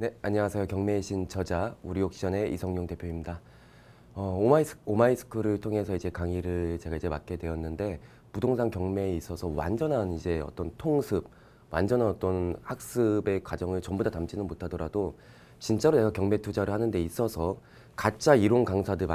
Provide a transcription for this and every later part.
네, 안녕하세요. 경매의 신 저자 우리옥션의 이성용 대표입니다. 오마이스쿨을 통해서 이제 강의를 제가 이제 맡게 되었는데 부동산 경매에 있어서 완전한 이제 어떤 통습, 완전한 어떤 학습의 과정을 전부 다 담지는 못하더라도 진짜로 내가 경매 투자를 하는 데 있어서 가짜 이론 강사들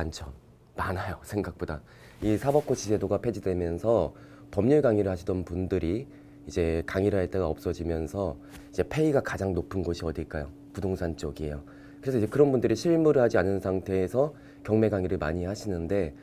많아요. 생각보다. 이 사법고시 제도가 폐지되면서 법률 강의를 하시던 분들이 이제 강의를 할 때가 없어지면서 이제 페이가 가장 높은 곳이 어딜까요? 부동산 쪽이에요. 그래서 이제 그런 분들이 실무를 하지 않은 상태에서 경매 강의를 많이 하시는데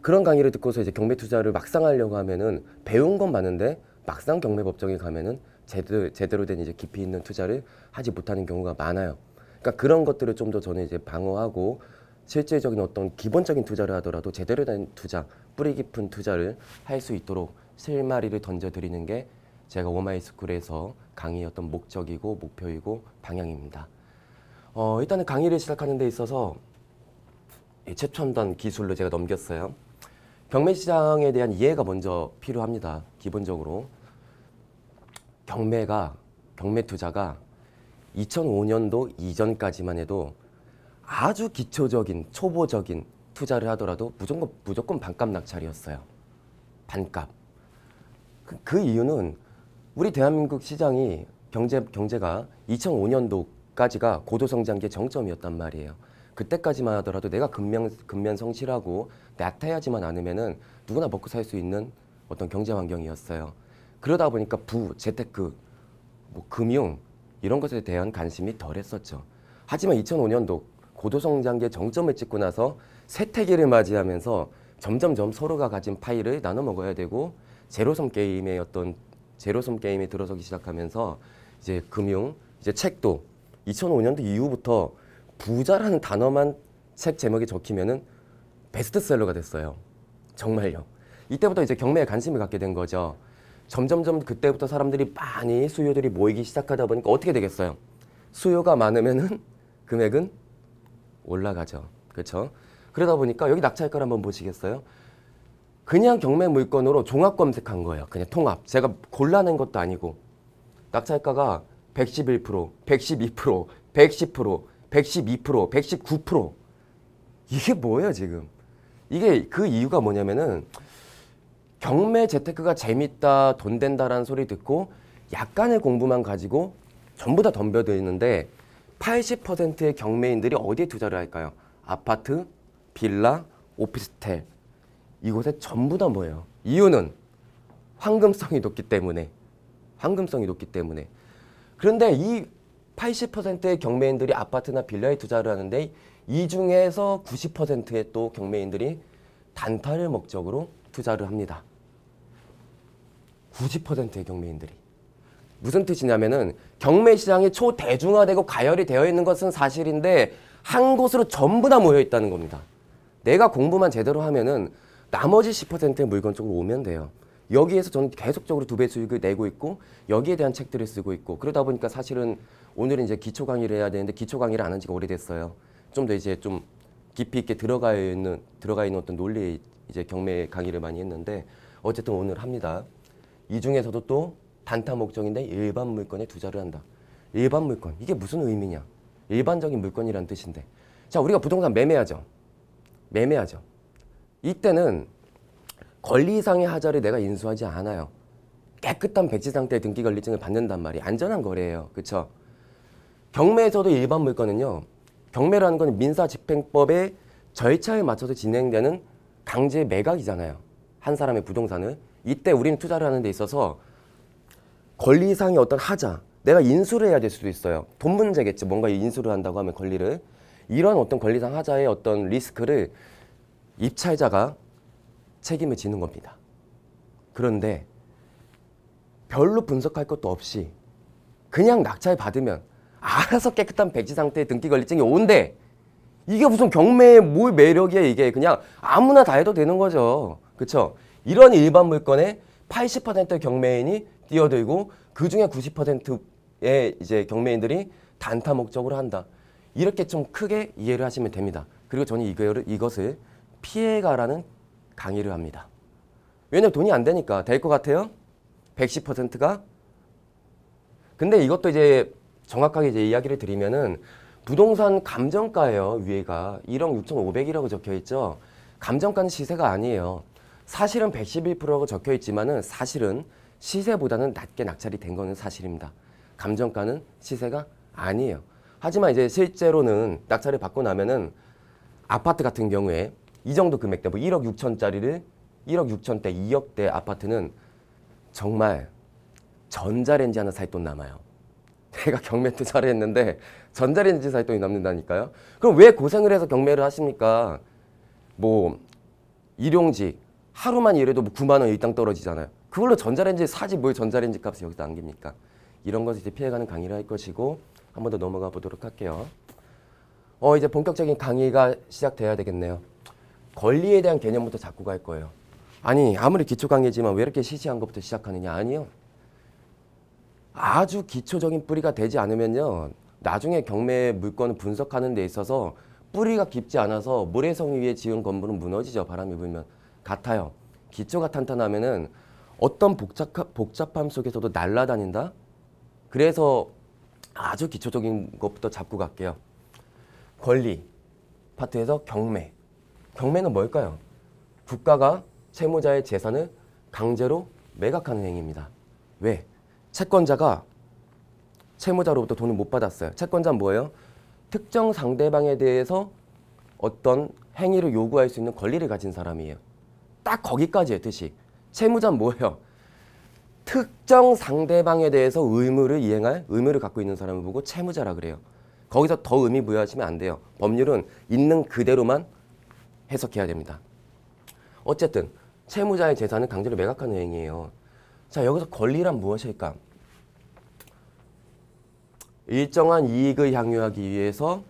그런 강의를 듣고서 이제 경매 투자를 막상 하려고 하면은 배운 건 많은데 막상 경매 법정에 가면은 제대로 된 이제 깊이 있는 투자를 하지 못하는 경우가 많아요. 그러니까 그런 것들을 좀 더 저는 이제 방어하고 실질적인 어떤 기본적인 투자를 하더라도 제대로 된 투자, 뿌리 깊은 투자를 할 수 있도록 실마리를 던져드리는 게 제가 오마이스쿨에서 강의의 어떤 목적이고 목표이고 방향입니다. 일단은 강의를 시작하는 데 있어서 최첨단 기술로 제가 넘겼어요. 경매 시장에 대한 이해가 먼저 필요합니다. 기본적으로 경매 투자가 2005년도 이전까지만 해도 아주 기초적인 초보적인 투자를 하더라도 무조건 반값 낙찰이었어요. 반값. 그 이유는 우리 대한민국 시장이 경제가 2005년도까지가 고도성장기의 정점이었단 말이에요. 그때까지만 하더라도 내가 근면성실하고 나태하지만 않으면은 누구나 먹고 살 수 있는 어떤 경제 환경이었어요. 그러다 보니까 재테크, 금융 이런 것에 대한 관심이 덜했었죠. 하지만 2005년도 고도성장기의 정점을 찍고 나서 쇠퇴기를 맞이하면서 점점점 서로가 가진 파이를 나눠 먹어야 되고 제로섬 게임에 들어서기 시작하면서 이제 금융, 이제 책도 2005년도 이후부터 부자라는 단어만 책 제목에 적히면은 베스트셀러가 됐어요. 정말요. 이때부터 이제 경매에 관심을 갖게 된 거죠. 점점점 그때부터 사람들이 많이 수요들이 모이기 시작하다 보니까 어떻게 되겠어요? 수요가 많으면은 금액은 올라가죠. 그렇죠? 그러다 보니까 여기 낙찰가를 한번 보시겠어요? 그냥 경매 물건으로 종합 검색한 거예요. 그냥 통합. 제가 골라낸 것도 아니고 낙찰가가 111%, 112%, 110%, 112%, 119%. 이게 뭐예요 지금? 이게 그 이유가 뭐냐면은 경매 재테크가 재밌다, 돈 된다라는 소리 듣고 약간의 공부만 가지고 전부 다 덤벼드는데 80%의 경매인들이 어디에 투자를 할까요? 아파트, 빌라, 오피스텔. 이곳에 전부 다 뭐예요? 이유는 황금성이 높기 때문에. 그런데 이 80%의 경매인들이 아파트나 빌라에 투자를 하는데 이 중에서 90%의 또 경매인들이 단타를 목적으로 투자를 합니다. 90%의 경매인들이. 무슨 뜻이냐면은 경매 시장이 초대중화되고 가열이 되어 있는 것은 사실인데 한 곳으로 전부 다 모여 있다는 겁니다. 내가 공부만 제대로 하면은 나머지 10%의 물건 쪽으로 오면 돼요. 여기에서 저는 계속적으로 2배 수익을 내고 있고 여기에 대한 책들을 쓰고 있고 그러다 보니까 사실은 오늘은 이제 기초 강의를 해야 되는데 기초 강의를 안 한 지가 오래됐어요. 좀 더 이제 좀 깊이 있게 들어가 있는 어떤 논리의 이제 경매 강의를 많이 했는데 어쨌든 오늘 합니다. 이 중에서도 또 단타 목적인데 일반 물건에 투자를 한다. 일반 물건 이게 무슨 의미냐? 일반적인 물건이란 뜻인데 자 우리가 부동산 매매하죠. 이때는 권리상의 하자를 내가 인수하지 않아요. 깨끗한 백지 상태의 등기권리증을 받는단 말이에요. 안전한 거래예요. 그렇죠? 경매에서도 일반 물건은요. 경매라는 건 민사집행법의 절차에 맞춰서 진행되는 강제 매각이잖아요. 한 사람의 부동산을. 이때 우리는 투자를 하는 데 있어서 권리상의 어떤 하자, 내가 인수를 해야 될 수도 있어요. 돈 문제겠죠. 뭔가 인수를 한다고 하면 권리를. 이런 어떤 권리상 하자의 어떤 리스크를 입찰자가 책임을 지는 겁니다. 그런데 별로 분석할 것도 없이 그냥 낙찰 받으면 알아서 깨끗한 백지 상태의 등기권리증이 온대. 이게 무슨 경매의 뭘 매력이야 이게. 그냥 아무나 다 해도 되는 거죠. 그렇죠? 이런 일반 물건에 80%의 경매인이 뛰어들고 그중에 90%의 이제 경매인들이 단타 목적으로 한다. 이렇게 좀 크게 이해를 하시면 됩니다. 그리고 저는 이것을 피해가라는 강의를 합니다. 왜냐면 돈이 안 되니까. 될 것 같아요? 110%가? 근데 이것도 이제 정확하게 이제 이야기를 드리면은 부동산 감정가예요. 위에가 1억 6,500이라고 적혀 있죠. 감정가는 시세가 아니에요. 사실은 111%라고 적혀 있지만은 사실은 시세보다는 낮게 낙찰이 된 거는 사실입니다. 감정가는 시세가 아니에요. 하지만 이제 실제로는 낙찰을 받고 나면은 아파트 같은 경우에 이 정도 금액대 뭐 1억 6천짜리를 1억 6천대, 2억대 아파트는 정말 전자레인지 하나 살 돈 남아요. 내가 경매 투자를 했는데 전자레인지 살 돈이 남는다니까요. 그럼 왜 고생을 해서 경매를 하십니까? 뭐 일용직 하루만 일해도 뭐 9만 원 일당 떨어지잖아요. 그걸로 전자레인지 사지 뭘 전자레인지 값이 여기서 남깁니까? 이런 것을 이제 피해가는 강의를 할 것이고 한 번 더 넘어가 보도록 할게요. 이제 본격적인 강의가 시작돼야 되겠네요. 권리에 대한 개념부터 잡고 갈 거예요. 아니 아무리 기초 강의지만 왜 이렇게 시시한 것부터 시작하느냐? 아니요. 아주 기초적인 뿌리가 되지 않으면요. 나중에 경매 물건을 분석하는 데 있어서 뿌리가 깊지 않아서 모래성 위에 지은 건물은 무너지죠. 바람이 불면. 같아요. 기초가 탄탄하면은 어떤 복잡함 속에서도 날아다닌다? 그래서 아주 기초적인 것부터 잡고 갈게요. 권리 파트에서 경매. 경매는 뭘까요? 국가가 채무자의 재산을 강제로 매각하는 행위입니다. 왜? 채권자가 채무자로부터 돈을 못 받았어요. 채권자는 뭐예요? 특정 상대방에 대해서 어떤 행위를 요구할 수 있는 권리를 가진 사람이에요. 딱 거기까지의 뜻이. 채무자는 뭐예요? 특정 상대방에 대해서 의무를 이행할 의무를 갖고 있는 사람을 보고 채무자라 그래요. 거기서 더 의미 부여하시면 안 돼요. 법률은 있는 그대로만 해석해야 됩니다. 어쨌든 채무자의 재산을 강제로 매각하는 행위예요. 자, 여기서 권리란 무엇일까? 일정한 이익을 향유하기 위해서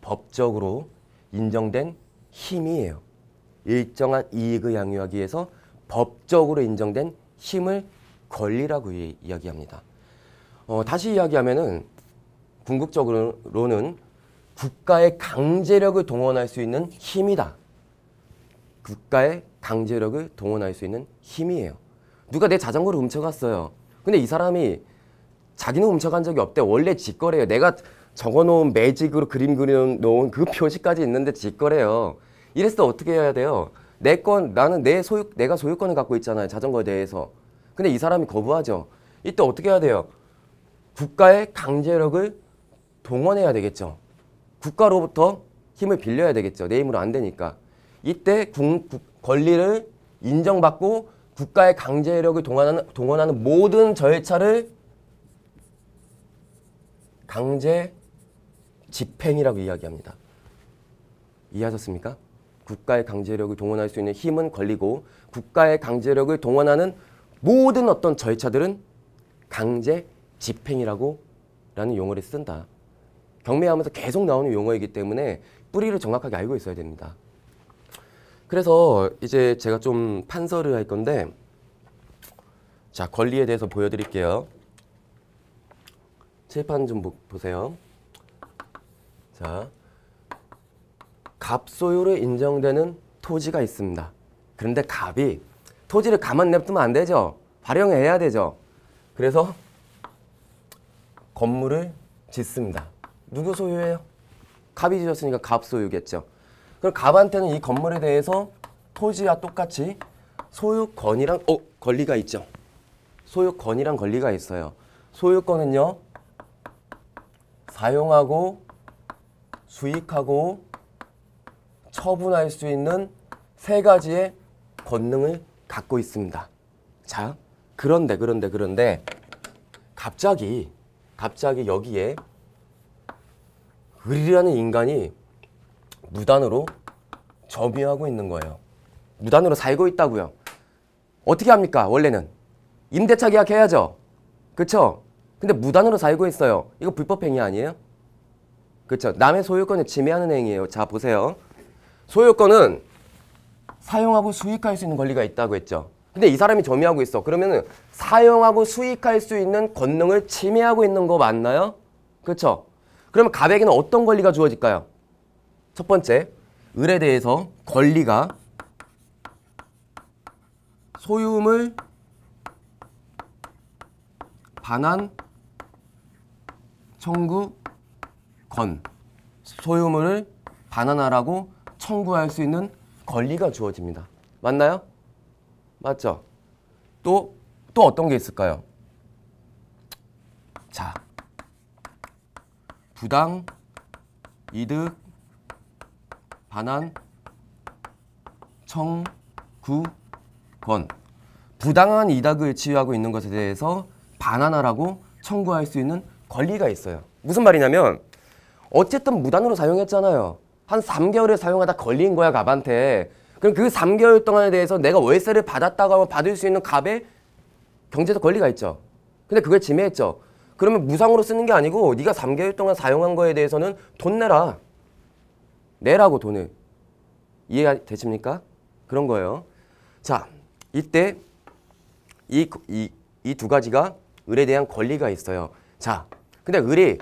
법적으로 인정된 힘이에요. 일정한 이익을 향유하기 위해서 법적으로 인정된 힘을 권리라고 이야기합니다. 다시 이야기하면은 궁극적으로는 국가의 강제력을 동원할 수 있는 힘이다. 국가의 강제력을 동원할 수 있는 힘이에요. 누가 내 자전거를 훔쳐갔어요. 근데 이 사람이 자기는 훔쳐간 적이 없대. 원래 직거래예요. 내가 적어놓은 매직으로 그림 그려놓은 그 표시까지 있는데 직거래요. 이랬을 때 어떻게 해야 돼요? 내 건, 나는 내가 소유권을 갖고 있잖아요. 자전거에 대해서. 근데 이 사람이 거부하죠. 이때 어떻게 해야 돼요? 국가의 강제력을 동원해야 되겠죠. 국가로부터 힘을 빌려야 되겠죠. 내 힘으로 안 되니까. 이때 권리를 인정받고 국가의 강제력을 동원하는 모든 절차를 강제 집행이라고 이야기합니다. 이해하셨습니까? 국가의 강제력을 동원할 수 있는 힘은 권리고 국가의 강제력을 동원하는 모든 어떤 절차들은 강제 집행이라고 라는 용어를 쓴다. 경매하면서 계속 나오는 용어이기 때문에 뿌리를 정확하게 알고 있어야 됩니다. 그래서 이제 제가 좀 판서를 할 건데, 자, 권리에 대해서 보여드릴게요. 칠판 좀 보세요. 자, 갑소유로 인정되는 토지가 있습니다. 그런데 갑이 토지를 가만 냅두면 안 되죠. 활용해야 되죠. 그래서 건물을 짓습니다. 누구 소유예요? 갑이 지었으니까 갑 소유겠죠. 그럼 갑한테는 이 건물에 대해서 토지와 똑같이 소유권이랑 권리가 있죠. 소유권이랑 권리가 있어요. 소유권은요, 사용하고 수익하고 처분할 수 있는 세 가지의 권능을 갖고 있습니다. 자, 그런데 갑자기 여기에 을이라는 인간이 무단으로 점유하고 있는 거예요. 무단으로 살고 있다고요. 어떻게 합니까? 원래는 임대차 계약해야죠. 그쵸? 근데 무단으로 살고 있어요. 이거 불법행위 아니에요? 그쵸? 남의 소유권을 침해하는 행위예요. 자, 보세요. 소유권은 사용하고 수익할 수 있는 권리가 있다고 했죠. 근데 이 사람이 점유하고 있어. 그러면은 사용하고 수익할 수 있는 권능을 침해하고 있는 거 맞나요? 그쵸? 그러면 갑에게는 어떤 권리가 주어질까요? 첫 번째, 을에 대해서 권리가 소유물 반환 청구권. 소유물을 반환하라고 청구할 수 있는 권리가 주어집니다. 맞나요? 맞죠? 또 어떤 게 있을까요? 자, 부당 이득 반환 청구권. 부당한 이득을 취하고 있는 것에 대해서 반환하라고 청구할 수 있는 권리가 있어요. 무슨 말이냐면 어쨌든 무단으로 사용했잖아요. 한 3개월을 사용하다 걸린 거야, 갑한테. 그럼 그 3개월 동안에 대해서 내가 월세를 받았다고 하면 받을 수 있는 갑의 경제적 권리가 있죠. 근데 그걸 침해했죠. 그러면 무상으로 쓰는 게 아니고 네가 3개월 동안 사용한 거에 대해서는 돈 내라. 내라고 돈을. 이해가 되십니까? 그런 거예요. 자, 이때 이 두 가지가 을에 대한 권리가 있어요. 자, 근데 을이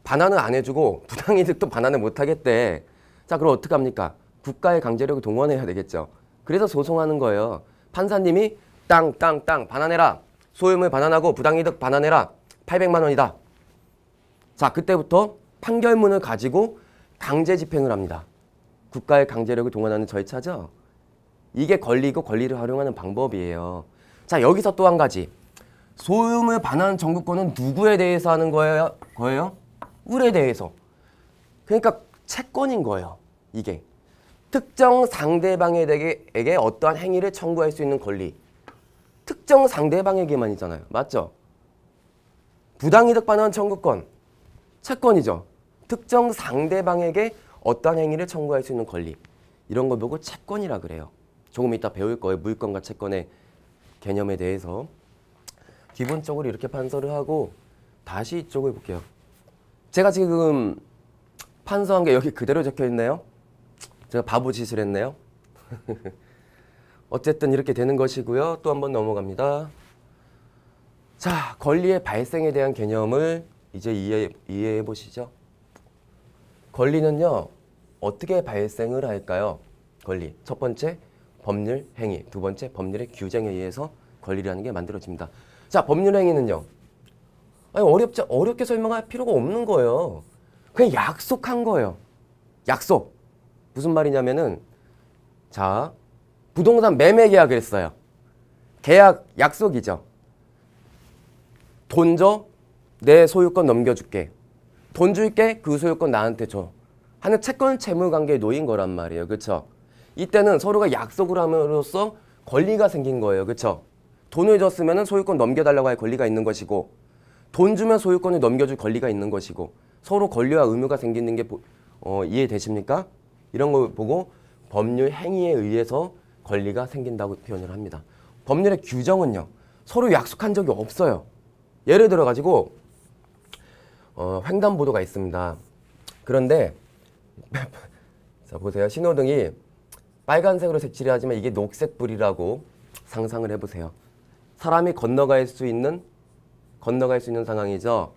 반환을 안 해주고 부당이득도 반환을 못 하겠대. 자, 그럼 어떡합니까? 국가의 강제력을 동원해야 되겠죠. 그래서 소송하는 거예요. 판사님이 땅 반환해라. 소유물 반환하고 부당이득 반환해라. 800만 원이다. 자, 그때부터 판결문을 가지고 강제 집행을 합니다. 국가의 강제력을 동원하는 절차죠. 이게 권리고 권리를 활용하는 방법이에요. 자, 여기서 또 한 가지. 소유물 반환 청구권은 누구에 대해서 하는 거예요? 을에 대해서. 그러니까 채권인 거예요. 이게. 특정 상대방에게 어떠한 행위를 청구할 수 있는 권리. 특정 상대방에게만이잖아요. 맞죠? 부당이득 반환 청구권. 채권이죠. 특정 상대방에게 어떠한 행위를 청구할 수 있는 권리. 이런 걸 보고 채권이라 그래요. 조금 이따 배울 거예요. 물권과 채권의 개념에 대해서. 기본적으로 이렇게 판서를 하고 다시 이쪽을 볼게요. 제가 지금 판서한 게 여기 그대로 적혀 있네요. 제가 바보 짓을 했네요. 어쨌든 이렇게 되는 것이고요. 또 한번 넘어갑니다. 자, 권리의 발생에 대한 개념을 이제 이해해 보시죠. 권리는요, 어떻게 발생을 할까요? 권리. 첫 번째, 법률 행위. 두 번째, 법률의 규정에 의해서 권리라는 게 만들어집니다. 자, 법률 행위는요. 아니, 어렵게 설명할 필요가 없는 거예요. 그냥 약속한 거예요. 약속. 무슨 말이냐면은, 자, 부동산 매매 계약을 했어요. 계약 약속이죠. 돈 줘, 내 소유권 넘겨줄게. 돈 줄게, 그 소유권 나한테 줘. 하는 채권 채무 관계에 놓인 거란 말이에요. 그렇죠? 이때는 서로가 약속을 함으로써 권리가 생긴 거예요. 그렇죠? 돈을 줬으면 소유권 넘겨달라고 할 권리가 있는 것이고, 돈 주면 소유권을 넘겨줄 권리가 있는 것이고, 서로 권리와 의무가 생기는 게 이해되십니까? 이런 걸 보고 법률 행위에 의해서 권리가 생긴다고 표현을 합니다. 법률의 규정은요, 서로 약속한 적이 없어요. 예를 들어 가지고 횡단보도가 있습니다. 그런데 자, 보세요. 신호등이 빨간색으로 색칠을 하지만 이게 녹색불이라고 상상을 해보세요. 사람이 건너갈 수 있는 상황이죠.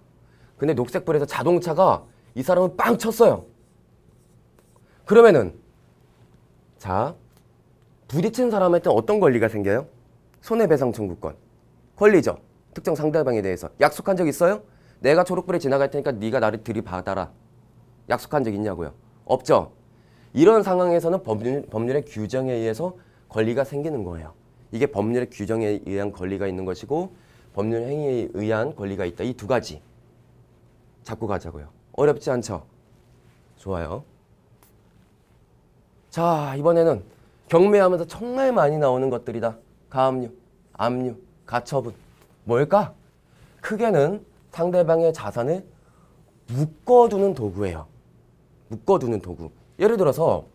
근데 녹색불에서 자동차가 이 사람을 빵 쳤어요. 그러면은 자, 부딪힌 사람한테 어떤 권리가 생겨요? 손해배상 청구권. 권리죠. 특정 상대방에 대해서. 약속한 적 있어요? 내가 초록불에 지나갈 테니까 네가 나를 들이받아라. 약속한 적 있냐고요? 없죠. 이런 상황에서는 법률의 규정에 의해서 권리가 생기는 거예요. 이게 법률의 규정에 의한 권리가 있는 것이고 법률 행위에 의한 권리가 있다. 이 두 가지 잡고 가자고요. 어렵지 않죠? 좋아요. 자, 이번에는 경매하면서 정말 많이 나오는 것들이다. 가압류, 압류, 가처분. 뭘까? 크게는 상대방의 자산을 묶어두는 도구예요. 묶어두는 도구. 예를 들어서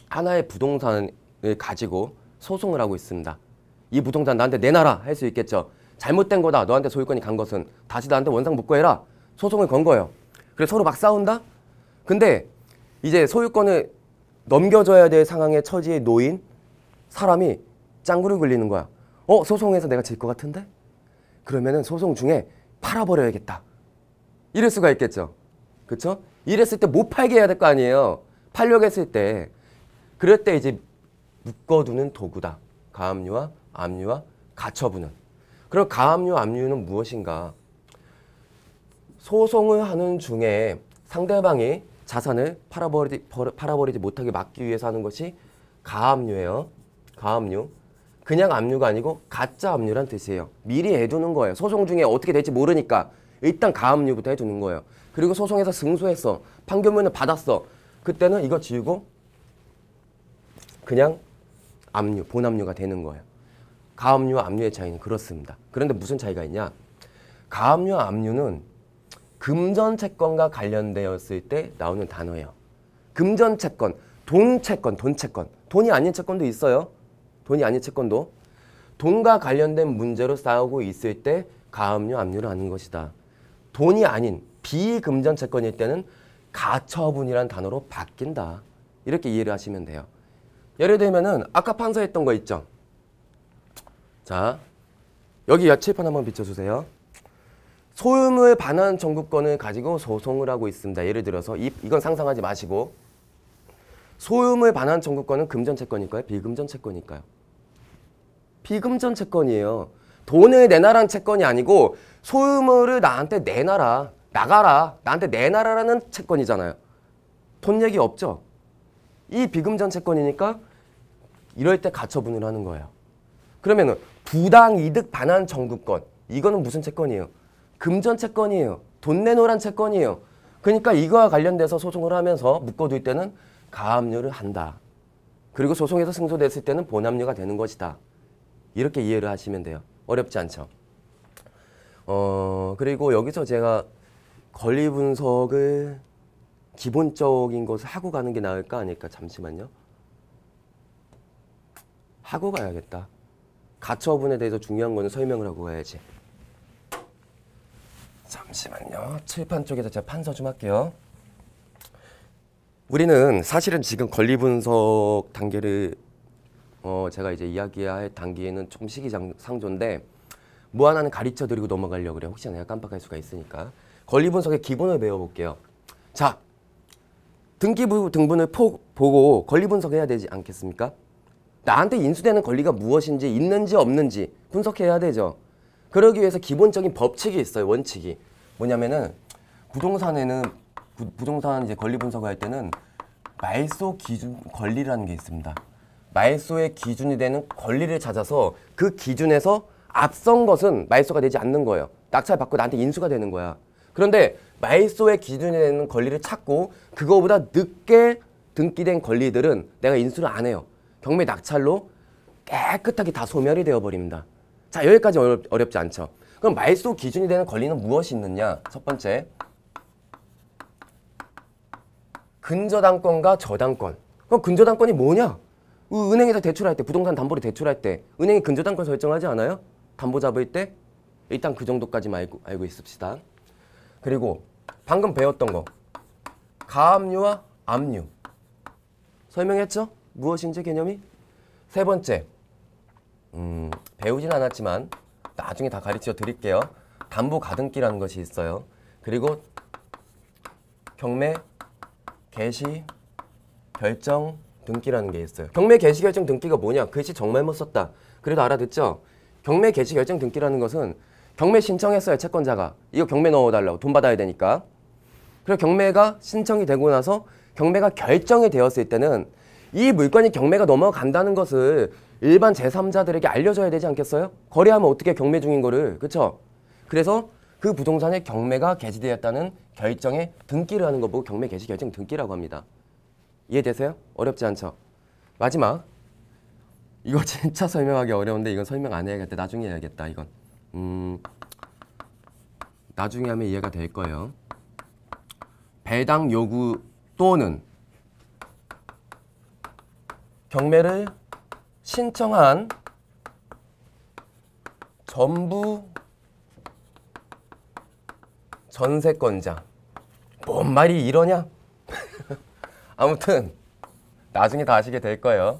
하나의 부동산을 가지고 소송을 하고 있습니다. 이 부동산 나한테 내놔라 할 수 있겠죠. 잘못된 거다. 너한테 소유권이 간 것은 다시 나한테 원상 복구해라. 소송을 건 거예요. 그래서 서로 막 싸운다? 근데 이제 소유권을 넘겨줘야 될 상황에 처지에 놓인 사람이 짱구를 굴리는 거야. 소송에서 내가 질 것 같은데? 그러면은 소송 중에 팔아버려야겠다. 이럴 수가 있겠죠. 그쵸? 이랬을 때 못 팔게 해야 될 거 아니에요. 팔려고 했을 때. 그럴 때 이제 묶어두는 도구다. 가압류와 압류와 가처분은. 그럼 가압류, 압류는 무엇인가? 소송을 하는 중에 상대방이 자산을 팔아버리지 못하게 막기 위해서 하는 것이 가압류예요. 가압류. 그냥 압류가 아니고 가짜 압류란 뜻이에요. 미리 해두는 거예요. 소송 중에 어떻게 될지 모르니까 일단 가압류부터 해두는 거예요. 그리고 소송에서 승소했어. 판결문을 받았어. 그때는 이거 지우고 그냥 압류, 본압류가 되는 거예요. 가압류와 압류의 차이는 그렇습니다. 그런데 무슨 차이가 있냐? 가압류와 압류는 금전채권과 관련되었을 때 나오는 단어예요. 금전채권, 돈채권, 돈채권. 돈이 아닌 채권도 있어요. 돈이 아닌 채권도. 돈과 관련된 문제로 싸우고 있을 때 가압류, 압류를 하는 것이다. 돈이 아닌 비금전채권일 때는 가처분이라는 단어로 바뀐다. 이렇게 이해를 하시면 돼요. 예를 들면은 아까 판사했던 거 있죠? 자, 여기 칠판 한번 비춰주세요. 소유물 반환 청구권을 가지고 소송을 하고 있습니다. 예를 들어서 이건 상상하지 마시고 소유물 반환 청구권은 금전채권일까요? 비금전채권일까요? 비금전채권이에요. 돈을 내놔라는 채권이 아니고 소유물을 나한테 내놔라, 나가라, 나한테 내놔라라는 채권이잖아요. 돈 얘기 없죠? 이 비금전채권이니까 이럴 때 가처분을 하는 거예요. 그러면은 부당이득 반환 청구권, 이거는 무슨 채권이에요? 금전채권이에요. 돈 내놓으란 채권이에요. 그러니까 이거와 관련돼서 소송을 하면서 묶어둘 때는 가압류를 한다. 그리고 소송에서 승소됐을 때는 본압류가 되는 것이다. 이렇게 이해를 하시면 돼요. 어렵지 않죠? 그리고 여기서 제가 권리 분석을 기본적인 것을 하고 가는 게 나을까 아닐까? 잠시만요. 하고 가야겠다. 가처분에 대해서 중요한 거는 설명을 하고 가야지. 잠시만요. 칠판 쪽에서 제가 판서 좀 할게요. 우리는 사실은 지금 권리 분석 단계를 제가 이제 이야기할 단계에는 조금 시기상조인데 뭐 하나는 가르쳐 드리고 넘어가려고 그래요. 혹시 내가 깜빡할 수가 있으니까. 권리 분석의 기본을 배워볼게요. 자, 등기부 등본을 보고 권리 분석해야 되지 않겠습니까? 나한테 인수되는 권리가 무엇인지 있는지 없는지 분석해야 되죠. 그러기 위해서 기본적인 법칙이 있어요. 원칙이. 뭐냐면은 부동산에는 부동산 이제 권리 분석을 할 때는 말소 기준 권리라는 게 있습니다. 말소의 기준이 되는 권리를 찾아서 그 기준에서 앞선 것은 말소가 되지 않는 거예요. 낙찰 받고 나한테 인수가 되는 거야. 그런데 말소의 기준이 되는 권리를 찾고 그거보다 늦게 등기된 권리들은 내가 인수를 안 해요. 경매 낙찰로 깨끗하게 다 소멸이 되어버립니다. 자, 여기까지 어렵지 않죠? 그럼 말소 기준이 되는 권리는 무엇이 있느냐? 첫 번째, 근저당권과 저당권. 그럼 근저당권이 뭐냐? 은행에서 대출할 때, 부동산 담보를 대출할 때 은행이 근저당권 설정하지 않아요? 담보 잡을 때? 일단 그 정도까지만 알고 있읍시다. 그리고 방금 배웠던 거, 가압류와 압류. 설명했죠? 무엇인지 개념이? 세 번째, 배우진 않았지만 나중에 다 가르쳐 드릴게요. 담보 가등기라는 것이 있어요. 그리고 경매 개시 결정 등기라는 게 있어요. 경매 개시 결정 등기가 뭐냐? 글씨 정말 못 썼다. 그래도 알아듣죠? 경매 개시 결정 등기라는 것은 경매 신청했어요. 채권자가. 이거 경매 넣어달라고. 돈 받아야 되니까. 그리고 경매가 신청이 되고 나서 경매가 결정이 되었을 때는 이 물건이 경매가 넘어간다는 것을 일반 제3자들에게 알려줘야 되지 않겠어요? 거래하면 어떻게 경매 중인 거를. 그렇죠? 그래서 그 부동산의 경매가 개시되었다는 결정에 등기를 하는 거 보고 경매 개시 결정 등기라고 합니다. 이해되세요? 어렵지 않죠? 마지막. 이거 진짜 설명하기 어려운데 이건 설명 안 해야겠다. 나중에 해야겠다. 이건. 나중에 하면 이해가 될 거예요. 배당 요구 또는 경매를 신청한 전부 전세권자. 뭔 말이 이러냐? 아무튼 나중에 다 아시게 될 거예요.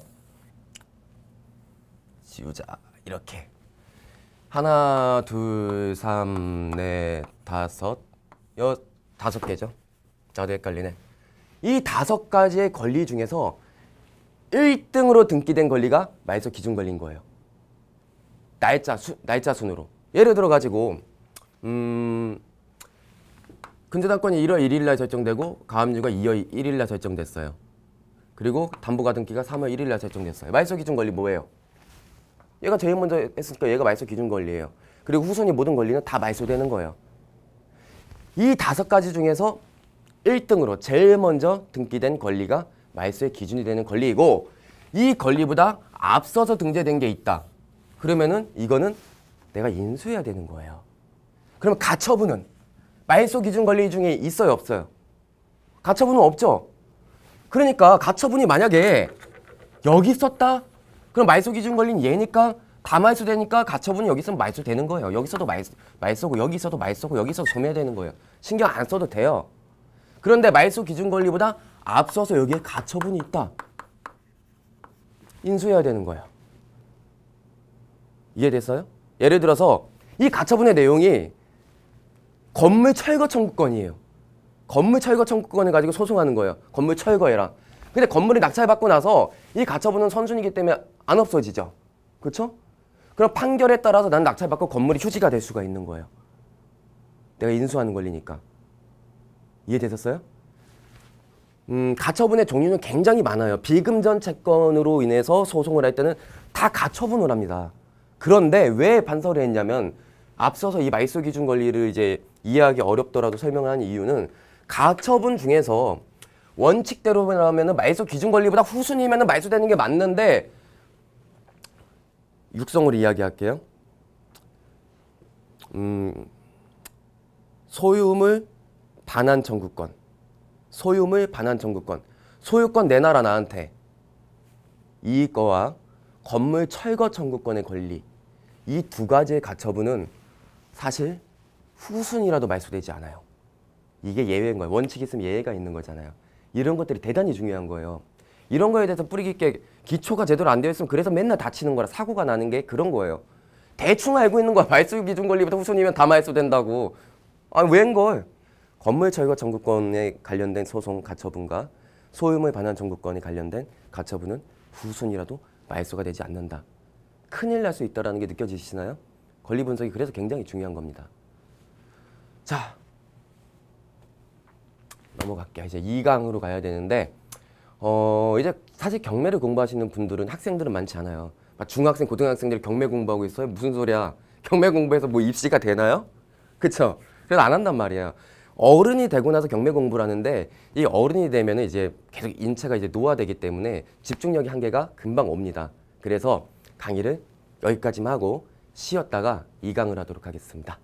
지우자. 이렇게. 하나, 둘, 삼, 넷, 다섯. 다섯 개죠. 나도 헷갈리네. 이 다섯 가지의 권리 중에서 1등으로 등기된 권리가 말소 기준 권리인 거예요. 날짜 순으로. 예를 들어 가지고 근저당권이 1월 1일 날 결정되고 가압류가 2월 1일 날 결정됐어요. 그리고 담보가등기가 3월 1일 날 결정됐어요. 말소 기준 권리 뭐예요? 얘가 제일 먼저 했으니까 얘가 말소 기준 권리예요. 그리고 후순위 모든 권리는 다 말소되는 거예요. 이 5가지 중에서 1등으로 제일 먼저 등기된 권리가 말소의 기준이 되는 권리이고, 이 권리보다 앞서서 등재된 게 있다. 그러면은 이거는 내가 인수해야 되는 거예요. 그러면 가처분은 말소 기준 권리 중에 있어요, 없어요? 가처분은 없죠. 그러니까 가처분이 만약에 여기 있었다? 그럼 말소 기준 권리는 얘니까 다 말소되니까 가처분이 여기 있으면 말소되는 거예요. 여기서도 말소고 여기 있어도 말소고 여기 있어도 소멸되는 거예요. 신경 안 써도 돼요. 그런데 말소 기준 권리보다 앞서서 여기에 가처분이 있다. 인수해야 되는 거예요. 이해됐어요? 예를 들어서 이 가처분의 내용이 건물 철거 청구권이에요. 건물 철거 청구권을 가지고 소송하는 거예요. 건물 철거해라. 근데 건물이 낙찰받고 나서 이 가처분은 선순위이기 때문에 안 없어지죠. 그렇죠? 그럼 판결에 따라서 난 낙찰받고 건물이 휴지가 될 수가 있는 거예요. 내가 인수하는 권리니까. 이해되셨어요? 가처분의 종류는 굉장히 많아요. 비금전 채권으로 인해서 소송을 할 때는 다 가처분을 합니다. 그런데 왜 반설을 했냐면 앞서서 이 말소 기준 권리를 이제 이해하기 어렵더라도 설명을 한 이유는 가처분 중에서 원칙대로라면 말소 기준 권리보다 후순위면 말소되는 게 맞는데, 육성으로 이야기할게요. 소유물 반환 청구권, 소유물 반환 청구권, 소유권 내놔라 나한테, 이거와 건물 철거 청구권의 권리, 이 2가지의 가처분은 사실 후순위라도 말소되지 않아요. 이게 예외인 거예요. 원칙이 있으면 예외가 있는 거잖아요. 이런 것들이 대단히 중요한 거예요. 이런 거에 대해서 뿌리 깊게 기초가 제대로 안 되어 있으면 그래서 맨날 다치는 거라 사고가 나는 게 그런 거예요. 대충 알고 있는 거야. 말소 기준 권리부터 후순위면 다 말소된다고. 아, 웬걸. 건물 철거 청구권에 관련된 소송 가처분과 소유물 반환 청구권에 관련된 가처분은 후순위라도 말소가 되지 않는다. 큰일 날 수 있다는 게 느껴지시나요? 권리 분석이 그래서 굉장히 중요한 겁니다. 자, 넘어갈게요. 이제 2강으로 가야 되는데 이제 사실 경매를 공부하시는 분들은 학생들은 많지 않아요. 중학생, 고등학생들이 경매 공부하고 있어요? 무슨 소리야? 경매 공부해서 뭐 입시가 되나요? 그쵸? 그래서 안 한단 말이에요. 어른이 되고 나서 경매 공부를 하는데 이 어른이 되면 이제 계속 인체가 이제 노화되기 때문에 집중력의 한계가 금방 옵니다. 그래서 강의를 여기까지만 하고 쉬었다가 2강을 하도록 하겠습니다.